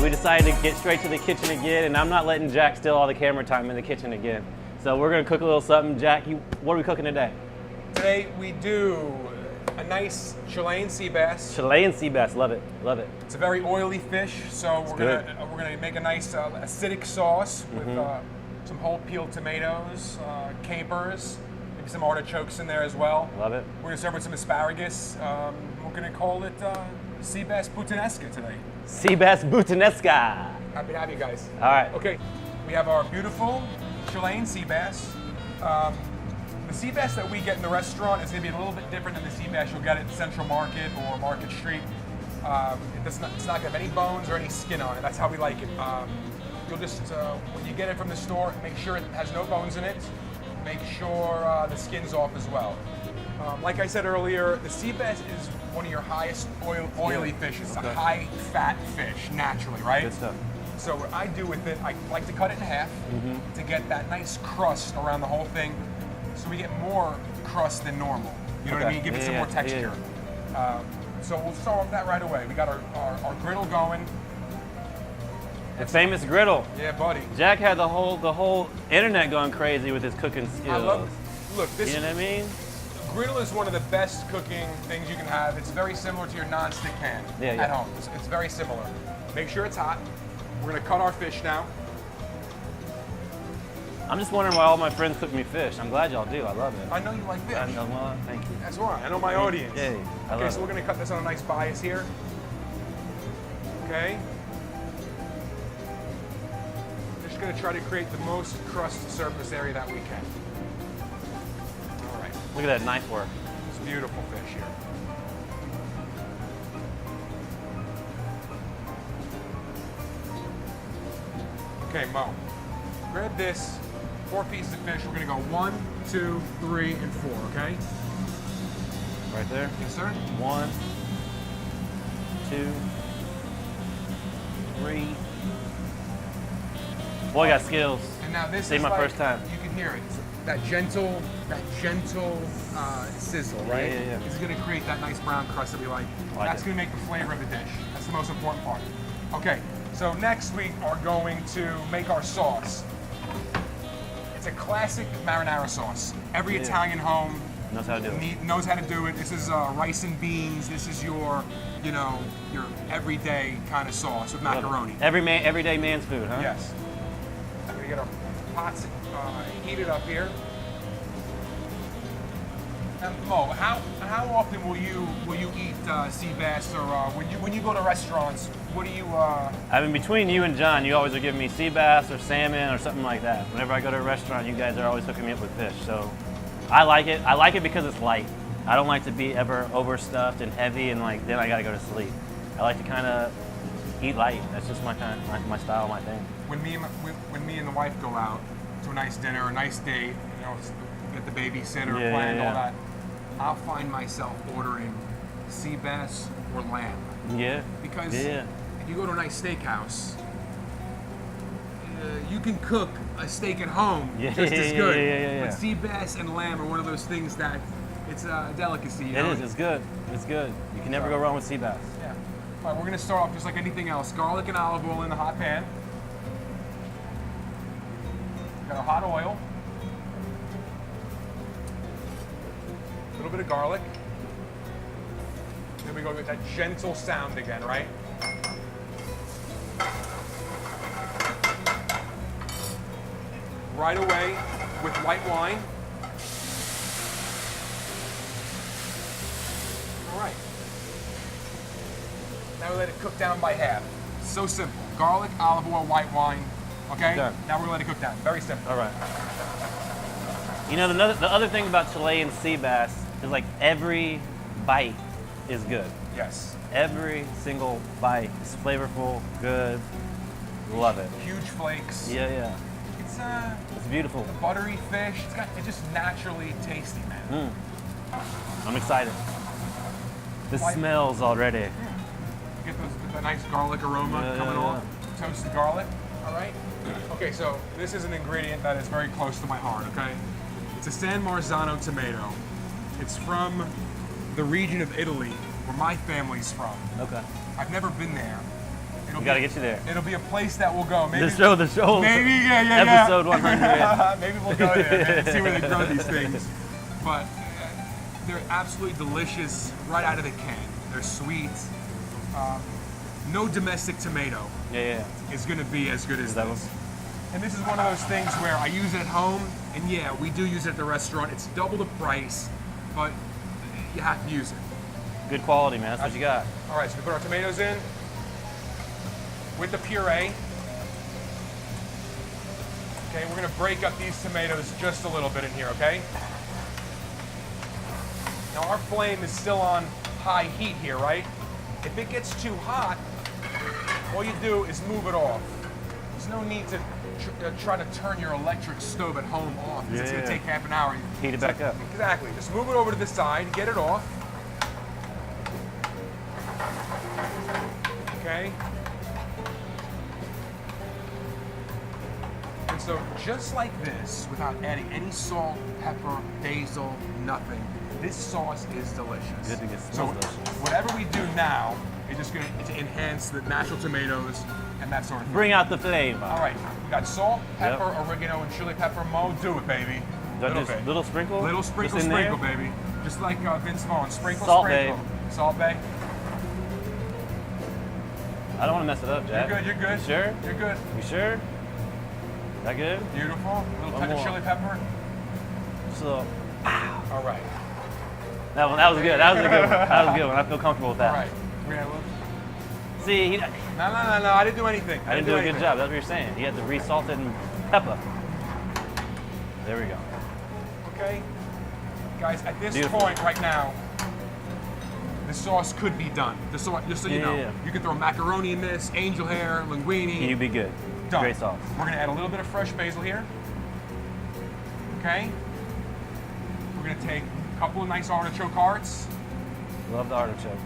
We decided to get straight to the kitchen again, and I'm not letting Jack steal all the camera time in the kitchen again. So we're gonna cook a little something. Jack, what are we cooking today? Today we do a nice Chilean sea bass. Chilean sea bass, love it, love it. It's a very oily fish, so we're gonna make a nice acidic sauce with some whole peeled tomatoes, capers, maybe some artichokes in there as well. Love it. We're gonna serve with some asparagus. We're gonna call it sea bass puttanesca today. Sea bass puttanesca. Happy to have you guys. All right. Okay, we have our beautiful Chilean sea bass. The sea bass that we get in the restaurant is going to be a little bit different than the sea bass you'll get at Central Market or Market Street. It's not going to have any bones or any skin on it. That's how we like it. You'll just, when you get it from the store, make sure it has no bones in it. Make sure the skin's off as well. Like I said earlier, the sea bass is one of your highest oily fishes. It's a high fat fish, naturally, right? Good stuff. So what I do with it, I like to cut it in half to get that nice crust around the whole thing. So we get more crust than normal. You know what I mean? Give it some more texture. So we'll start with that right away. We got our griddle going. The famous griddle. Yeah, buddy. Jack had the whole internet going crazy with his cooking skills. I love it. Look, this. You know what I mean? Griddle is one of the best cooking things you can have. It's very similar to your non-stick pan at home. It's very similar. Make sure it's hot. We're gonna cut our fish now. I'm just wondering why all my friends cook me fish. I'm glad y'all do. I love it. I know you like fish. I know, well, thank you. That's why. I know my audience. Yeah, okay, so we're gonna cut this on a nice bias here. Okay. Just gonna try to create the most crust surface area that we can. All right. Look at that knife work. It's beautiful fish here. Okay, Mo. Grab this. 4 pieces of fish. We're gonna go 1, 2, 3, and 4. Okay. Right there. Yes, sir. 1, 2, 3. Boy, I got skills. And now this is my first time. You can hear it. That gentle sizzle, right? Yeah. It's gonna create that nice brown crust that we like. That's gonna make the flavor of the dish. That's the most important part. Okay. So next we are going to make our sauce. It's a classic marinara sauce. Every Italian home knows how to do it. Knows how to do it. This is rice and beans. This is your everyday kind of sauce with macaroni. Everyday man's food, huh? Yes. I'm gonna get our pots heated up here. Now, Mo, how often will you eat sea bass, or when you go to restaurants? What do you? I mean, between you and John, you always are giving me sea bass or salmon or something like that. Whenever I go to a restaurant, you guys are always hooking me up with fish. So I like it. I like it because it's light. I don't like to be ever overstuffed and heavy and then I gotta go to sleep. I like to kind of eat light. That's just my my style, my thing. When me and the wife go out to a nice dinner, a nice date, get the babysitter, planned all that, I'll find myself ordering sea bass or lamb. Yeah. Because if you go to a nice steakhouse, you can cook a steak at home just as good. Yeah. But sea bass and lamb are one of those things that it's a delicacy. It is. It's good. It's good. You can never go wrong with sea bass. Yeah. All right, we're gonna start off just like anything else. Garlic and olive oil in the hot pan. Got our hot oil. A little bit of garlic. Then we go with that gentle sound again, right? Right away with white wine. All right. Now we let it cook down by half. So simple. Garlic, olive oil, white wine. Okay? Done. Now we're gonna let it cook down. Very simple. All right. You know, the other thing about Chilean sea bass is like every bite is good. Yes. Every single bite is flavorful, good. Love it. Huge flakes. Yeah. It's beautiful. The buttery fish. It's just naturally tasty, man. I'm excited. The smells already. Get the nice garlic aroma coming off. Toasted garlic. All right. Okay, so this is an ingredient that is very close to my heart. Okay. It's a San Marzano tomato. It's from the region of Italy where my family's from. Okay. I've never been there, We gotta get you there. It'll be a place that we'll go. Maybe, The show. maybe, yeah. Episode 100. Maybe we'll go there and see where they grow these things. But they're absolutely delicious right out of the can. They're sweet. No domestic tomato Yeah. is going to be as good as that this. And this is one of those things where I use it at home, and yeah, we do use it at the restaurant. It's double the price, but you have to use it. Good quality, man. That's what you got. All right, so we put our tomatoes in with the puree. Okay, we're gonna break up these tomatoes just a little bit in here, okay? Now our flame is still on high heat here, right? If it gets too hot, all you do is move it off. There's no need to try to turn your electric stove at home off. It's gonna take half an hour. Heat it back up. Exactly. Just move it over to the side, get it off. Okay. And so just like this, without adding any salt, pepper, basil, nothing, this sauce is delicious. Good to get So delicious. whatever we do now is just going to enhance the natural tomatoes and that sort of thing. Bring out the flavor. All right, we got salt, pepper, oregano, and chili pepper. Mo, do it, baby. Little sprinkle? Little sprinkle, Just in there? baby. Just like Vince Vaughn. Sprinkle, Salt sprinkle. Bae. Salt Bae. I don't want to mess it up, Jack. You're good. You sure? You're good. You sure? That good? Beautiful. A little One touch of more. chili pepper. So, All right. that was good. That was a good one. That was a good one. I feel comfortable with that. All right. We're gonna look. See, No. I didn't do anything. I didn't do a good job. That's what you're saying. You had to re-salt it and pepper. There we go. Okay. Guys, at this Beautiful. point right now, the sauce could be done. The sauce, just so you know, Yeah. you can throw macaroni in this, angel hair, linguine. You'd be good. Done. Great sauce. We're gonna add a little bit of fresh basil here. Okay. We're gonna take a couple of nice artichoke hearts. Love the artichoke.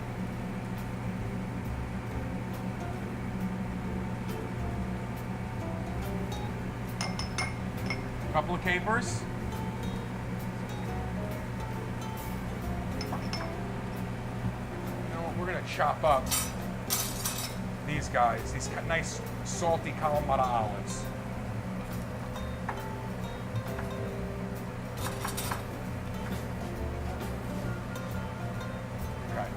A couple of capers. You know what, we're gonna chop up these guys, these nice salty Kalamata olives. Okay.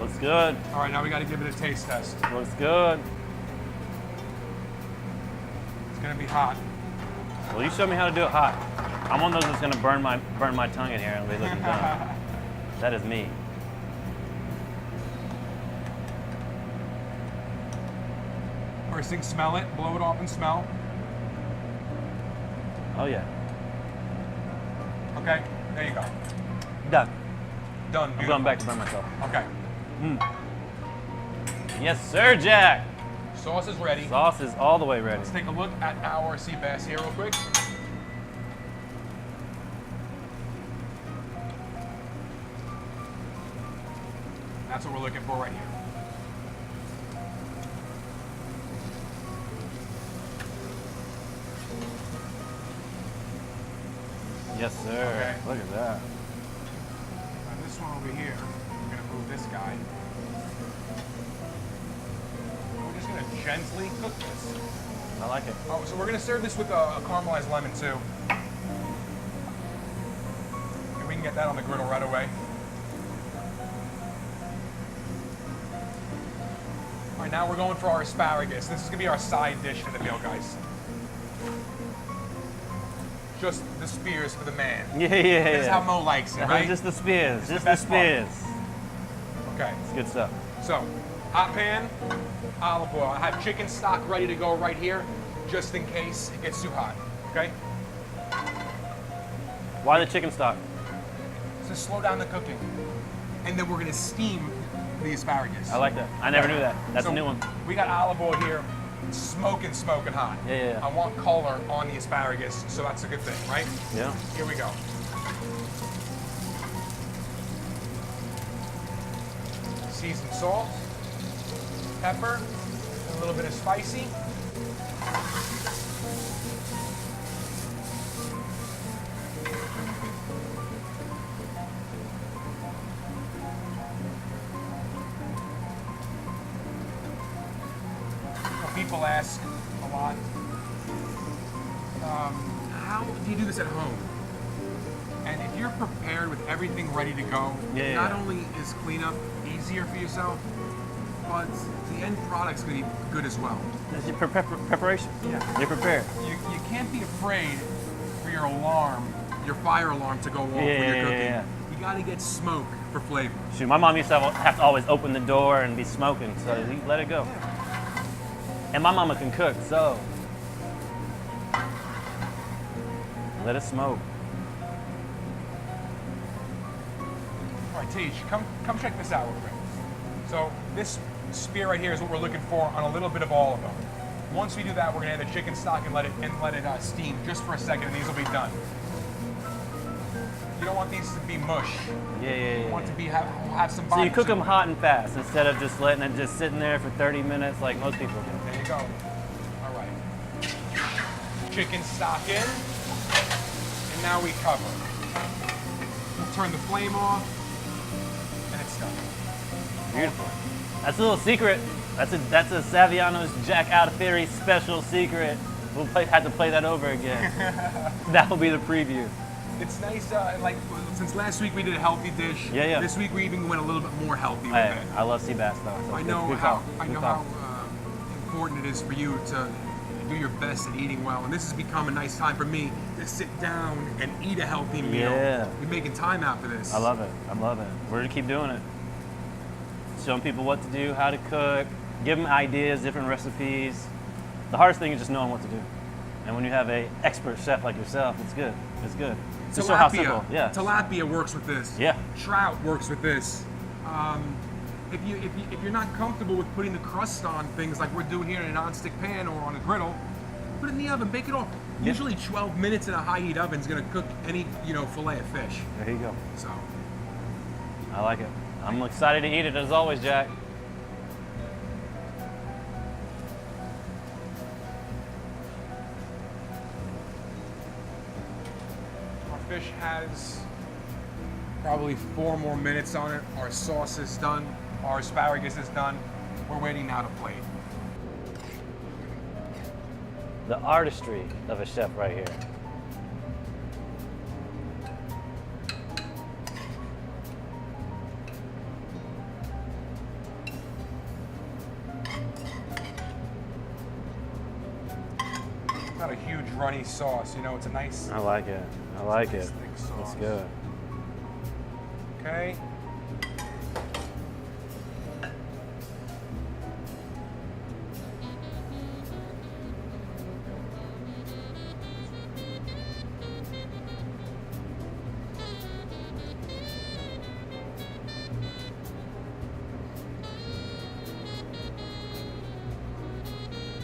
Looks good. All right, now we got to give it a taste test. Looks good. It's gonna be hot. Well, you showed me how to do it hot. I'm one of those that's gonna burn my tongue in here and be looking dumb. That is me. First thing, smell it, blow it off and smell. Oh yeah. Okay, there you go. Done. Done. I'm Beautiful. going back to burn myself. Okay, Yes, sir, Jack. sauce is ready. Sauce is all the way ready. Let's take a look at our sea bass here real quick. That's what we're looking for right here. Yes, sir. Okay. Look at that. Now this one over here, we're gonna move this guy. We're just gonna gently cook this. I like it. Oh, so we're gonna serve this with a caramelized lemon too. And we can get that on the griddle right away. All right, now we're going for our asparagus. This is gonna be our side dish for the meal, guys. Just the spears for the man. Yeah. This is how Mo likes it, right? Just the spears. Just the best part. spears. Okay, It's good stuff. so hot pan, olive oil. I have chicken stock ready to go right here, just in case it gets too hot. Okay, Why the chicken stock? so slow down the cooking, and then we're gonna steam the asparagus. I like that. I never knew that. That's So a new one. We got olive oil here, smoking hot. Yeah. I want color on the asparagus, so that's a good thing, right? Yeah. Here we go. Seasoned salt, pepper, a little bit of spicy. people ask a lot, how do you do this at home? And if you're prepared with everything ready to go, not only is cleanup easier for yourself, but the end product's going to be good as well. It's your preparation. Yeah. You're prepared. You can't be afraid for your alarm, your fire alarm to go off when you're cooking. Yeah. You got to get smoke for flavor. Shoot, my mom used to have to always open the door and be smoking, so you let it go. Yeah. And my mama can cook, so let it smoke. All right, Tej, come check this out real quick. So this spear right here is what we're looking for on a little bit of all of them. Once we do that, we're gonna add the chicken stock and let it steam just for a second, and these will be done. You don't want these to be mush. Yeah. You want to be have some body. So you cook to them it. hot and fast instead of just letting it just sitting there for 30 minutes like most people do. There you go. All right. Chicken stock in, and now we cover. We'll turn the flame off, and it's done. Beautiful. That's a little secret. That's a Saviano's Jack Out of Theory special secret. We'll have to play that over again. That will be the preview. It's nice, like since last week we did a healthy dish. Yeah. This week we even went a little bit more healthy with Hey, it. I love sea bass though. So I good- know good how call. I Good know call. how important it is for you to do your best at eating well, and this has become a nice time for me to sit down and eat a healthy meal. Yeah. You're making time out for this. I love it. We're gonna keep doing it. Showing people what to do, how to cook, give them ideas, different recipes. The hardest thing is just knowing what to do. And when you have a expert chef like yourself, it's good. It's good. Just show how simple. Yeah. Tilapia works with this. Yeah. Trout works with this. If you're not comfortable with putting the crust on things like we're doing here in a non-stick pan or on a griddle, put it in the oven, bake it off. Yeah. Usually 12 minutes in a high heat oven is going to cook any fillet of fish. There you go. So I like it. I'm excited to eat it as always, Jack. our fish has probably 4 more minutes on it. Our sauce is done. Our asparagus is done. We're waiting now to plate. The artistry of a chef right here. It's not a huge runny sauce, it's a nice I like it. I like it. thick It's sauce. good. Okay.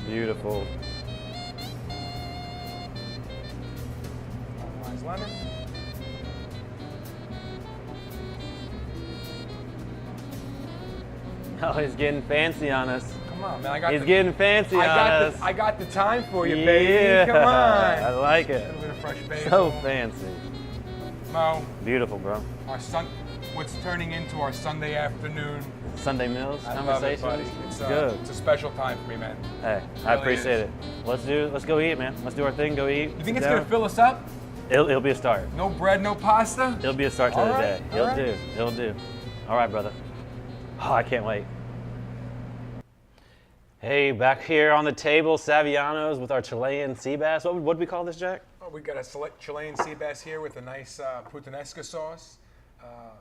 Beautiful. Caramelized lemon. Oh, he's getting fancy on us. Come on, man. I got He's the, getting fancy on us. I got the time for you, Yeah, baby. Come I on. like A it. little bit of fresh basil. So fancy. Mo, Beautiful, bro. what's turning into our Sunday afternoon. Sunday meals, I love it, conversations. buddy. Good. It's a special time for me, man. Hey, I really appreciate is. it. Let's go eat, man. Let's do our thing. Go eat. You sit think it's down. gonna fill us up? It'll be a start. No bread, no pasta? It'll be a start to All the right, day. all It'll right. do. It'll do. All right, brother. Oh, I can't wait. Hey, back here on the table, Saviano's with our Chilean sea bass. What do we call this, Jack? Oh, we got a select Chilean sea bass here with a nice puttanesca sauce,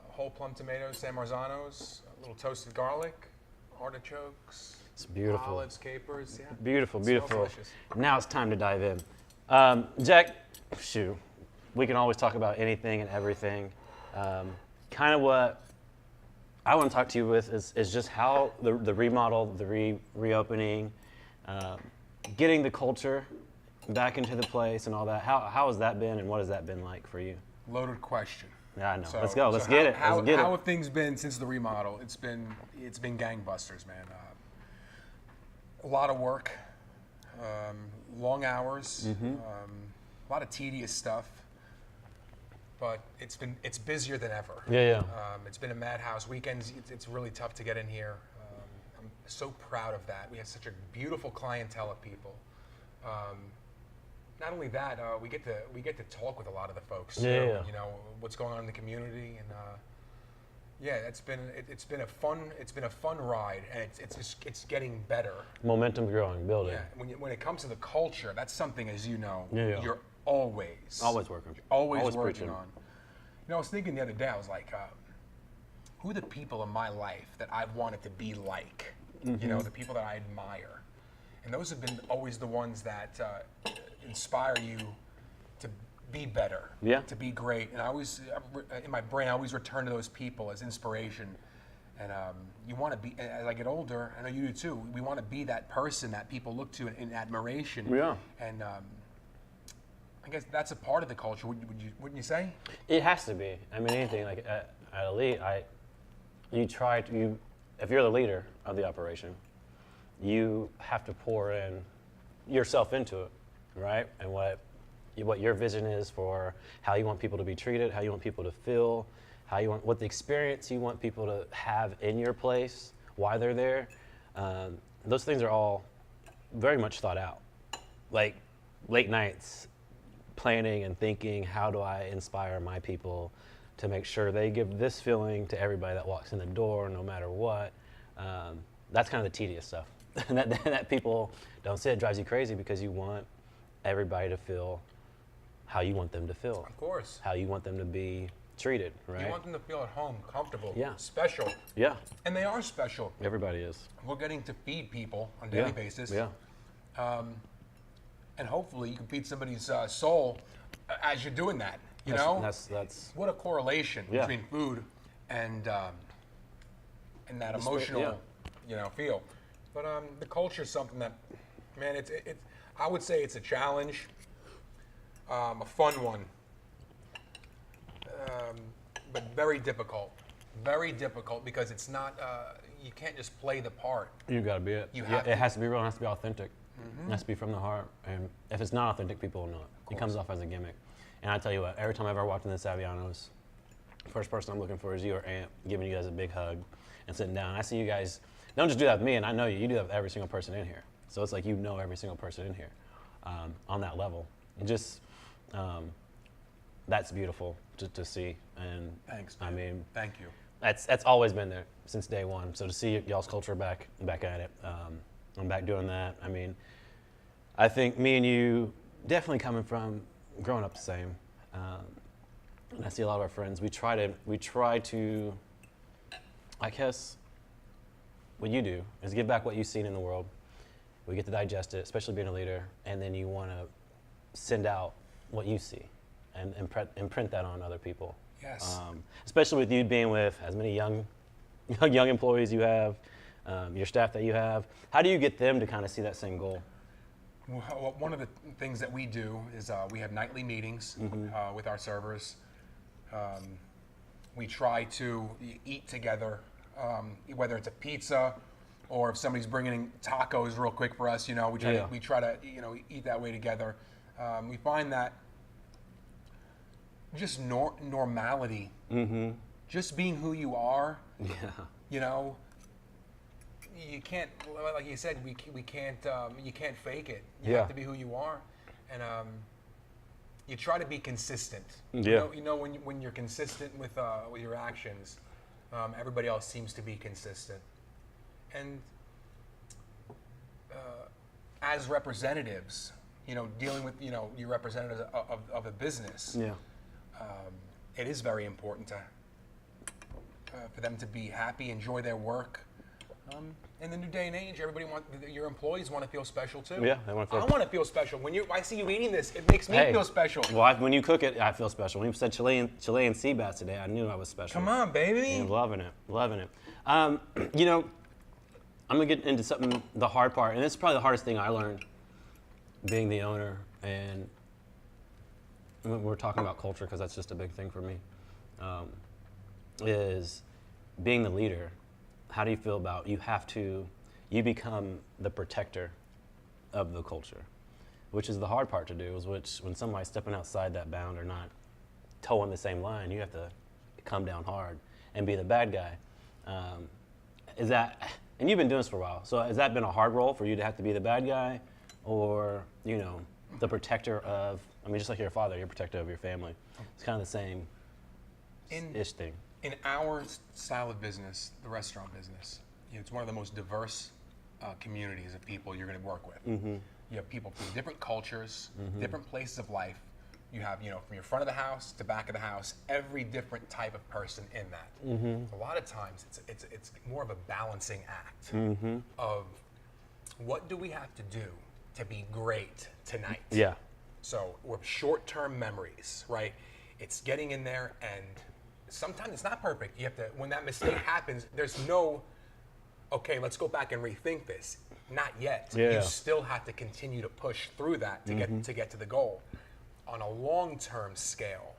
whole plum tomatoes, San Marzanos, a little toasted garlic, artichokes, It's beautiful. olives, capers. Yeah. Beautiful, It smells beautiful. delicious. Now it's time to dive in. Jack, shoot, we can always talk about anything and everything. Kind of what I want to talk to you with is just how the remodel, the reopening, getting the culture back into the place and all that. How has that been, and what has that been like for you? Loaded question. Yeah, I know. So- Let's go. Let's so get it. How, Let's get how it. have things been since the remodel? It's been gangbusters, man. A lot of work, long hours, Mm-hmm. a lot of tedious stuff, but it's busier than ever. Yeah. It's been a madhouse. Weekends, it's really tough to get in here. I'm so proud of that. We have such a beautiful clientele of people. Not only that, we get to talk with a lot of the folks. Yeah, too, yeah. You know what's going on in the community, and yeah, it's been a fun ride, and it's getting better. Momentum growing, building. Yeah, when it comes to the culture, that's something, as you know, Yeah. you're always working. always working preaching. on. You know, I was thinking the other day, I was like, who are the people in my life that I've wanted to be like? You know, the people that I admire, and those have been always the ones that inspire you to be better, Yeah. to be great. And I always, in my brain, I always return to those people as inspiration. And you want to be, as I get older, I know you do too, we want to be that person that people look to in admiration. Yeah. And I guess that's a part of the culture, wouldn't you say? It has to be. I mean, anything like at Elite, if you're the leader of the operation, you have to pour in yourself into it, right? And what your vision is for how you want people to be treated, how you want people to feel, what the experience you want people to have in your place, why they're there. Those things are all very much thought out. Like late nights, planning and thinking, how do I inspire my people to make sure they give this feeling to everybody that walks in the door, no matter what. That's kind of the tedious stuff that people don't say. It drives you crazy because you want everybody to feel how you want them to feel. Of course. How you want them to be treated, right? You want them to feel at home, comfortable, Yeah. special. Yeah, And they are special. everybody is. We're getting to feed people on a daily basis. Yeah, And hopefully you can feed somebody's soul as you're doing that. You that's, know? that's What a correlation Yeah. between food and that spirit, emotional, feel. But the culture is something that, man, it's I would say it's a challenge, a fun one, but very difficult. Very difficult because it's not. You can't just play the part. you got to be it. You Yeah, have it to- has to be real. It has to be authentic. It has to be from the heart. And if it's not authentic, people will know it. It comes off as a gimmick. And I tell you what, every time I've ever walked into Saviano's, first person I'm looking for is you or Amp, giving you guys a big hug and sitting down. I see you guys, don't just do that with me, and I know you do that with every single person in here. So it's like you know every single person in here on that level. And just, that's beautiful to see. And Thanks. I Man. mean, Thank you. that's always been there since day one. So to see y'all's culture back at it, I'm back doing that. I mean, I think me and you definitely coming from growing up the same. And I see a lot of our friends. We try to, I guess, what you do is give back what you've seen in the world. We get to digest it, especially being a leader, and then you want to send out what you see and imprint that on other people. Yes. Especially with you being with as many young employees you have, your staff that you have. How do you get them to kind of see that same goal? Well, one of the things that we do is we have nightly meetings with our servers. We try to eat together, whether it's a pizza or if somebody's bringing in tacos real quick for us. We try to eat that way together. We find that just normality, just being who you are. Yeah. You can't, like you said, we can't. You can't fake it. You Yeah. have to be who you are, and you try to be consistent. Yeah. When you're consistent with your actions, everybody else seems to be consistent. And as representatives, dealing with your representatives of a business, Yeah. it is very important for them to be happy, enjoy their work. In the new day and age, your employees want to feel special too. Yeah, they wanna feel- I want to feel special. When I see you eating this, it makes me feel special. Well, when you cook it, I feel special. When you said Chilean sea bass today, I knew I was special. Come on, baby. I'm loving it. I'm gonna get into something, the hard part, and this is probably the hardest thing I learned being the owner, and we're talking about culture because that's just a big thing for me, is being the leader. How do you feel about you become the protector of the culture, which is the hard part to do, when somebody's stepping outside that bound or not towing the same line, you have to come down hard and be the bad guy. Is And you've been doing this for a while. So has that been a hard role for you to have to be the bad guy, or the protector of? I mean, just like you're a father, you're a protector of your family. It's kind of the same ish thing. In our style of business, the restaurant business, it's one of the most diverse communities of people you're going to work with. Mm-hmm. You have people from different cultures, different places of life. You have, from your front of the house to back of the house, every different type of person in that. Mm-hmm. A lot of times, it's more of a balancing act Mm-hmm. of what do we have to do to be great tonight. Yeah. So we're short-term memories, right? It's getting in there, and sometimes it's not perfect. You have to, when that mistake happens, there's no, okay, let's go back and rethink this. Not yet. Yeah. You still have to continue to push through that to get to the goal. On a long-term scale,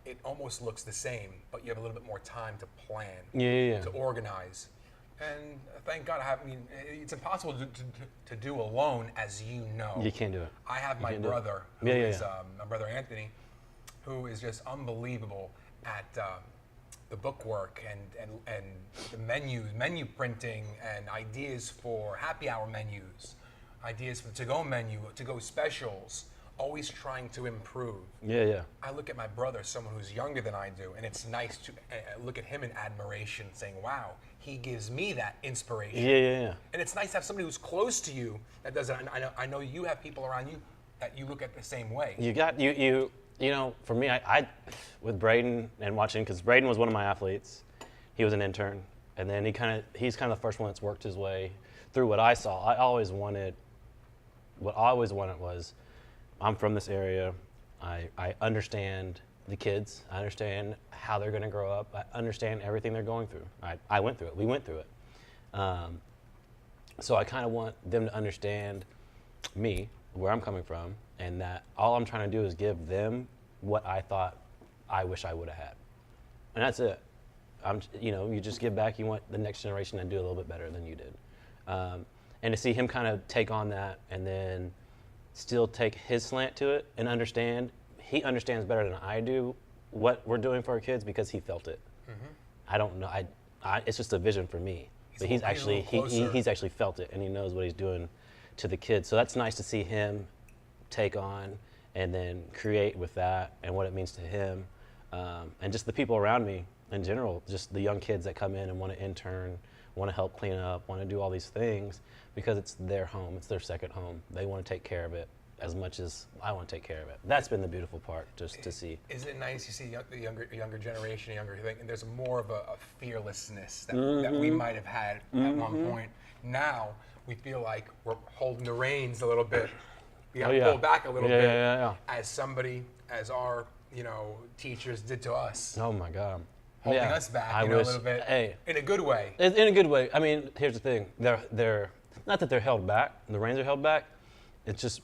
it almost looks the same, but you have a little bit more time to plan, to organize. And thank God, it's impossible to do alone, as you know. You can't do it. I have my brother, who is my brother Anthony, who is just unbelievable at the bookwork and the menu printing, and ideas for happy hour menus, ideas for to-go menu, to-go specials, always trying to improve. Yeah. I look at my brother, someone who's younger than I do, and it's nice to look at him in admiration, saying, wow, he gives me that inspiration. Yeah. And it's nice to have somebody who's close to you that does it. I know you have people around you that you look at the same way. For me, I with Braden and watching, because Braden was one of my athletes. He was an intern, and then he's kind of the first one that's worked his way through what I saw. What I always wanted was, I'm from this area. I understand the kids. I understand how they're going to grow up. I understand everything they're going through. I went through it. We went through it. So I kind of want them to understand me, where I'm coming from, and that all I'm trying to do is give them what I thought I wish I would have had. And that's it. You just give back. You want the next generation to do a little bit better than you did. And to see him kind of take on that and then still take his slant to it and understand, he understands better than I do what we're doing for our kids because he felt it. Mm-hmm. I don't know. It's just a vision for me. But he's actually felt it, and he knows what he's doing to the kids. So that's nice to see him take on and then create with that and what it means to him. And just the people around me in general, just the young kids that come in and want to intern, want to help clean up, want to do all these things because it's their home, it's their second home. They want to take care of it as much as I want to take care of it. That's been the beautiful part, just to see. Isn't it nice? You see the younger generation, younger thing, and there's more of a fearlessness that we might have had at one point. Now we feel like we're holding the reins a little bit. We got to pull back a little bit. As our teachers did to us. Oh my God. Holding us back a little bit. In a good way. In a good way. I mean, here's the thing. They're not that they're held back. The reins are held back. It's just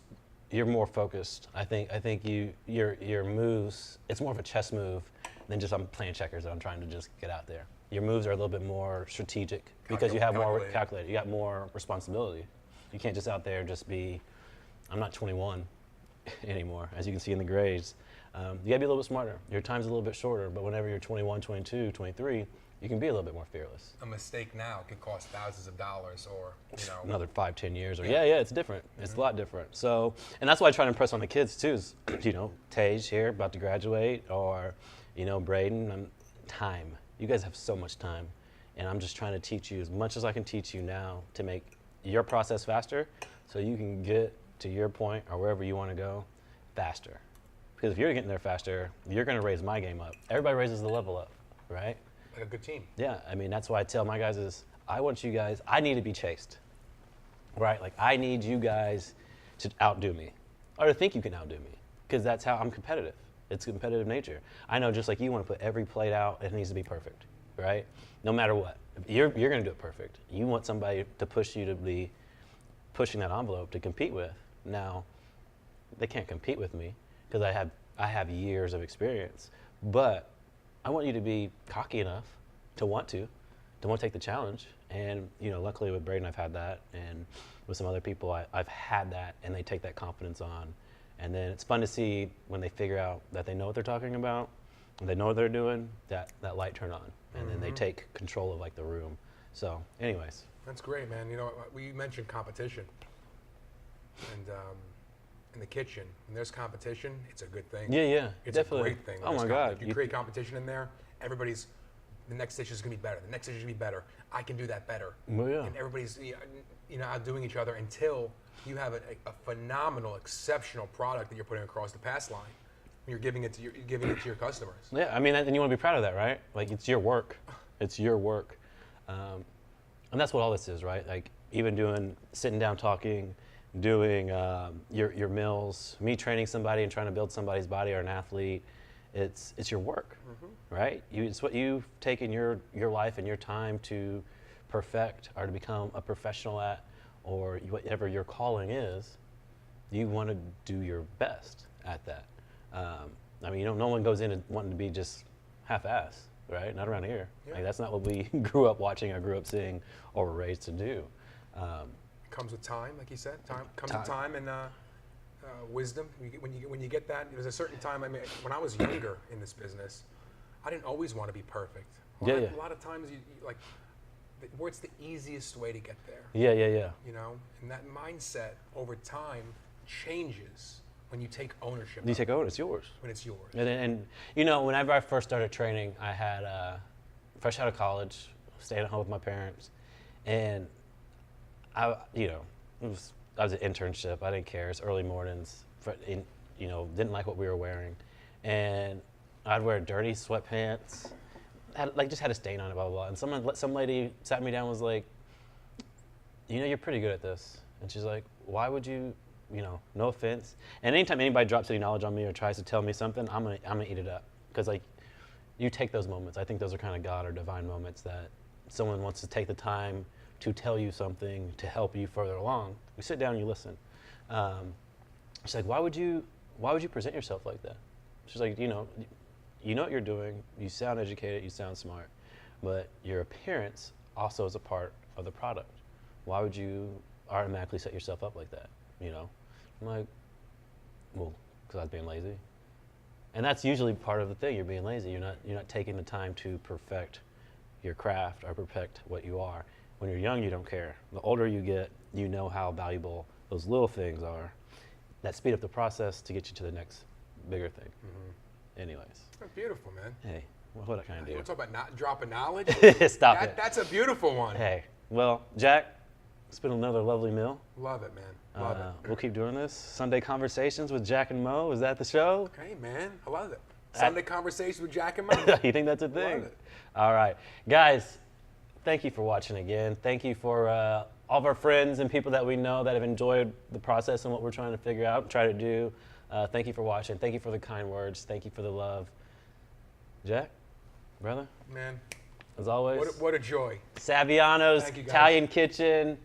you're more focused. I think your moves. It's more of a chess move than just I'm playing checkers and I'm trying to just get out there. Your moves are a little bit more strategic because you have more calculated. You got more responsibility. You can't just out there just be. I'm not 21 anymore, as you can see in the grades. You gotta be a little bit smarter. Your time's a little bit shorter, but whenever you're 21, 22, 23, you can be a little bit more fearless. A mistake now could cost thousands of dollars or, another 5, 10 years. Or it's different. Mm-hmm. It's a lot different. So, and that's why I try to impress on the kids too is, Tage here, about to graduate, or, Braden, time. You guys have so much time. And I'm just trying to teach you as much as I can teach you now to make your process faster so you can get to your point or wherever you want to go faster. Because if you're getting there faster, you're going to raise my game up. Everybody raises the level up, right? Like a good team. Yeah, I mean, that's why I tell my guys is, I need to be chased, right? Like, I need you guys to outdo me or to think you can outdo me because that's how I'm competitive. It's competitive nature. I know just like you want to put every plate out, it needs to be perfect, right? No matter what. You're going to do it perfect. You want somebody to push you to be pushing that envelope to compete with. Now, they can't compete with me because I have years of experience, but I want you to be cocky enough to want to take the challenge. And luckily with Braden, I've had that, and with some other people, I've had that, and they take that confidence on. And then it's fun to see when they figure out that they know what they're talking about, and they know what they're doing, that light turn on, and then they take control of like the room. So, anyways. That's great, man. You know, we mentioned competition, and in the kitchen, when there's competition, it's a good thing. Yeah, It's definitely. a great thing. Oh my God. If you create competition in there, everybody's, the next dish is gonna be better. The next dish is gonna be better. I can do that better. Well, yeah. And everybody's, outdoing each other until you have a phenomenal, exceptional product that you're putting across the pass line. You're giving it to your customers. Yeah, I mean, and you want to be proud of that, right? Like, it's your work. It's your work. And that's what all this is, right? Like, even sitting down talking, doing your meals, me training somebody and trying to build somebody's body or an athlete, it's your work, right? It's what you've taken your life and your time to perfect or to become a professional at, or whatever your calling is. You want to do your best at that. I mean, no one goes in wanting to be just half-ass, right? Not around here. Yeah. Like, that's not what we grew up watching or grew up seeing or were raised to do. It comes with time, like you said. Comes Time. with time and wisdom. When you get that, there's a certain time. I mean, when I was younger in this business, I didn't always want to be perfect. A lot of times, you like, where it's the easiest way to get there. Yeah. You know, and that mindset over time changes when you take ownership. You of take it, over, it's yours. when it's yours. And whenever I first started training, I had fresh out of college, staying at home with my parents, and I was an internship. I didn't care. It's early mornings. Didn't like what we were wearing, and I'd wear dirty sweatpants. Just had a stain on it, blah blah blah. And some lady sat me down and was like, "You're pretty good at this." And she's like, "Why would you?" No offense. And anytime anybody drops any knowledge on me or tries to tell me something, I'm gonna eat it up. Because you take those moments. I think those are kind of God or divine moments that someone wants to take the time to tell you something to help you further along. You sit down and you listen. She's like, why would you present yourself like that? She's like, you know what you're doing. You sound educated. You sound smart. But your appearance also is a part of the product. Why would you automatically set yourself up like that? I'm like, well, because I was being lazy. And that's usually part of the thing. You're being lazy. You're not taking the time to perfect your craft or perfect what you are. When you're young, you don't care. The older you get, you know how valuable those little things are that speed up the process to get you to the next bigger thing. Anyways. That's beautiful, man. Hey, what can I do? You want to talk about not dropping knowledge? Stop it. That's a beautiful one. Hey, well, Jack, it's been another lovely meal. Love it, man. Love it. We'll keep doing this. Sunday Conversations with Jack and Mo. Is that the show? Hey, man. I love it. Sunday Conversations with Jack and Mo. You think that's a thing? Love it. All right. Guys, thank you for watching again. Thank you for all of our friends and people that we know that have enjoyed the process and what we're trying to figure out and try to do. Thank you for watching. Thank you for the kind words. Thank you for the love. Jack, brother, Man, as always. what a joy. Saviano's Thank you, guys. Italian Kitchen.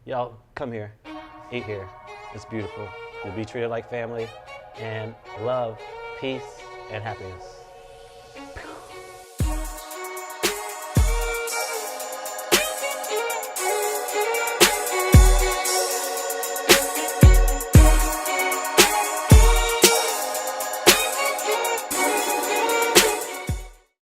Y'all, come here. Eat here. It's beautiful. You'll be treated like family. And love, peace, and happiness.